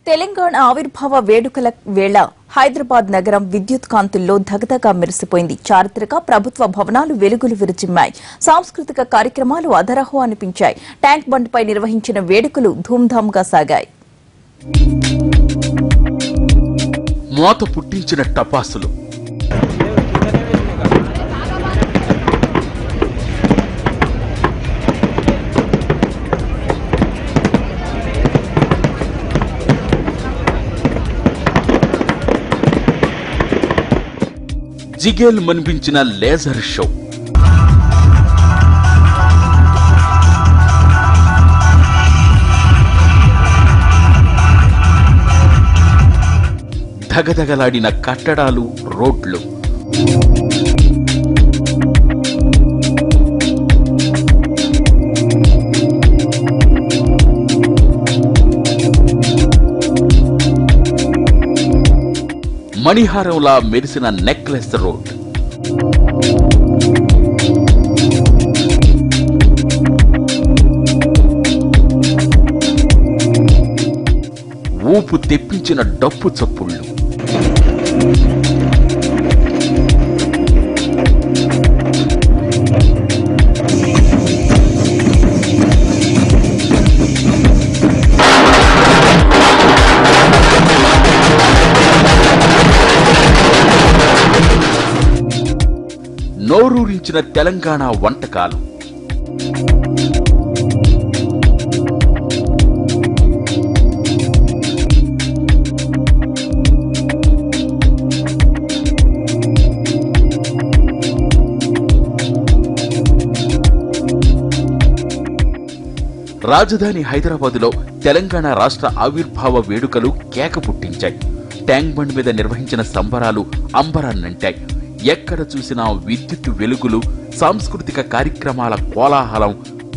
తెలంగాణ ఆవిర్భావ వేడుకల వేళ హైదరాబాద్ నగరం విద్యుత్ కాంతుల్లో ధగధగా మెరిసిపోయింది. చారిత్రక ప్రభుత్వ భవనాలు వెలుగులు విరచిమ్మాయి. సాంస్కృతిక కార్యక్రమాలు అదరహో అనిపించాయి. ట్యాంక్ బండ్పై నిర్వహించిన వేడుకలు ధూమ్ధామ్గా సాగాయి. మోత పుట్టించిన టపాసులు, జిగేలు మనిపించిన లేజర్ షో, ధగధగలాడిన కట్టడాలు, రోడ్లు, మణిహారంలా మెరిసిన నెక్లెస్ రోడ్, ఊపు తెప్పించిన డప్పు చప్పుళ్ళు, నోరూరించిన తెలంగాణ వంటకాలు, రాజధాని హైదరాబాదులో తెలంగాణ రాష్ట్ర ఆవిర్భావ వేడుకలు కేక పుట్టించాయి. ట్యాంక్ బండ్ మీద నిర్వహించిన సంబరాలు అంబరాన్నంటాయి. ఎక్కడ చూసినా విద్యుత్ వెలుగులు, సాంస్కృతిక కార్యక్రమాల కోలాహలం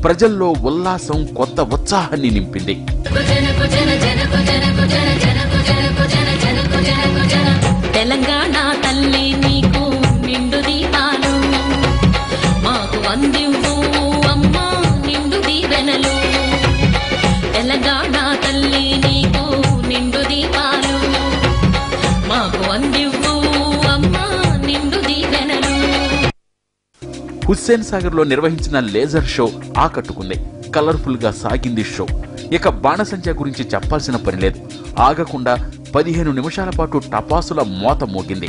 ప్రజల్లో ఉల్లాసం, కొత్త ఉత్సాహాన్ని నింపింది. తెలంగాణ తల్లి నీకు నిండు దీపాలు, మాకు అందివ్వు అమ్మా నిండు దీవెనలు. తెలంగాణ తల్లి నీకు నిండు దీపాలు, మాకు అందివ్వు అమ్మా నిండు దీవెనలు. హుస్సేన్ సాగర్ లో నిర్వహించిన లేజర్ షో ఆకట్టుకుంది. కలర్ఫుల్ గా సాగింది షో. ఇక బాణసంచా గురించి చెప్పాల్సిన పని లేదు. ఆగకుండా 15 నిమిషాల పాటు టపాసుల మోత మోగింది.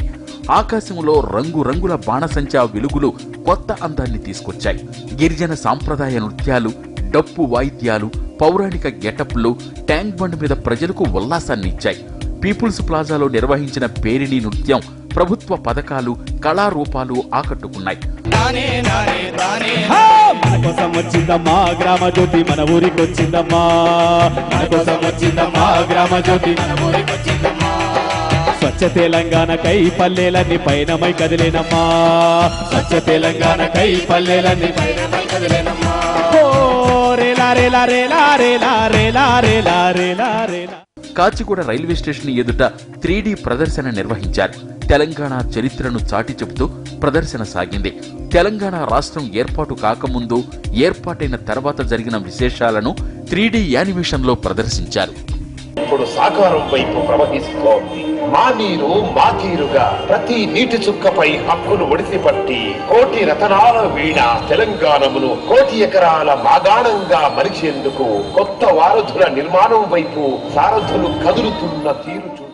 ఆకాశంలో రంగురంగుల బాణసంచా వెలుగులు కొత్త అందాన్ని తీసుకొచ్చాయి. గిరిజన సాంప్రదాయ నృత్యాలు, డప్పు వాయిద్యాలు, పౌరాణిక గెటప్లు ట్యాంక్ బండ్ మీద ప్రజలకు ఉల్లాసాన్ని ఇచ్చాయి. పీపుల్స్ ప్లాజాలో నిర్వహించిన పేరిణి నృత్యం, ప్రభుత్వ పథకాలు, కళారూపాలు ఆకట్టుకున్నాయి. మన కోసం వచ్చిందమ్మా గ్రామ జ్యోతి, మన ఊరికి వచ్చిందమ్మా. మన కోసం వచ్చిందమ్మా గ్రామ జ్యోతి, మన ఊరికి వచ్చిందమ్మా. స్వచ్ఛ తెలంగాణకై పల్లెలన్నీ పైనమై కదిలేనమ్మా. స్వచ్ఛ తెలంగాణకై పల్లెలన్నీ పైనమై కదిలేనమ్మా. రేలా రేలా రేలా రేలా రేలా రేలా రేలా రేలా. కాచిగూడ రైల్వే స్టేషన్ ఎదుట 3D ప్రదర్శన నిర్వహించారు. తెలంగాణ చరిత్రను చాటి చెబుతూ ప్రదర్శన సాగింది. తెలంగాణ రాష్ట్రం ఏర్పాటు కాకముందు, ఏర్పాటైన తర్వాత జరిగిన విశేషాలను 3D యానిమేషన్ లో ప్రదర్శించారు. ఇప్పుడు సాకారం వైపు ప్రవహిస్తోంది. మా నీరు మా తీరుగా ప్రతి నీటి చుక్కపై హక్కును ఒడిసిపట్టి కోటి రతనాల వీణ తెలంగాణమును కోటి ఎకరాల మాగాణంగా మరిచేందుకు కొత్త వారధుల నిర్మాణం వైపు సారథులు కదులుతున్న తీరు చూసి